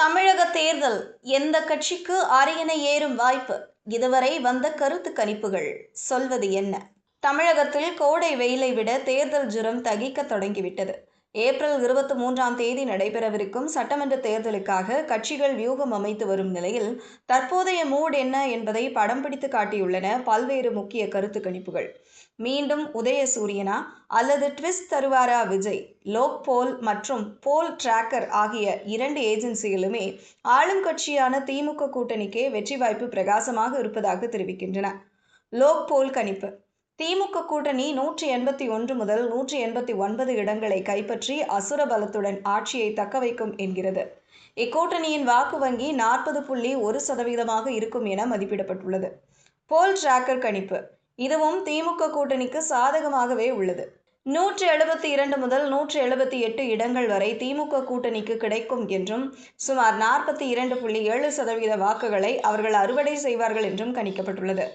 தமிழக தேர்தல் எந்த கட்சிக்கு அரியணை ஏறும் வாய்ப்பு? இதுவரை வந்த கருத்து கணிப்புகள் சொல்வது என்ன? தமிழகத்தில் கோடை வெயிலை விட தேர்தல் ஜுரம் தகிக்க தொடங்கிவிட்டது. ஏப்ரல் 23ஆம் தேதி நடைபெறவிருக்கும் சட்டமன்ற தேர்தலுக்காக கட்சிகள் வியூகம் அமைத்து வரும் நிலையில் தற்போதைய மூட் என்ன என்பதை படம் பிடித்து காட்டியுள்ளன பல்வேறு முக்கிய கருத்து கணிப்புகள். மீண்டும் உதயசூரியனா அல்லது ட்விஸ்ட் தருவாரா விஜய்? லோக் போல் மற்றும் போல் டிராக்கர் ஆகிய 2 ஏஜென்சிகளுமே ஆளும் கட்சியான திமுக கூட்டணிக்கே வெற்றி வாய்ப்பு பிரகாசமாக இருப்பதாக தெரிவிக்கின்றன. லோக் போல் கணிப்பு: திமுக கூட்டணி 181 முதல் 189 இடங்களை கைப்பற்றி அசுர பலத்துடன் ஆட்சியை தக்கவைக்கும் என்கிறது. இக்கூட்டணியின் வாக்கு வங்கி 40.1% இருக்கும் என மதிப்பிடப்பட்டுள்ளது. போல் டிராக்கர் கணிப்பு: இதுவும் திமுக கூட்டணிக்கு சாதகமாகவே உள்ளது. 172 முதல் 178 இடங்கள் வரை திமுக கூட்டணிக்கு கிடைக்கும் என்றும், சுமார் 42.7% வாக்குகளை அவர்கள் அறுவடை செய்வார்கள் என்றும் கணிக்கப்பட்டுள்ளது.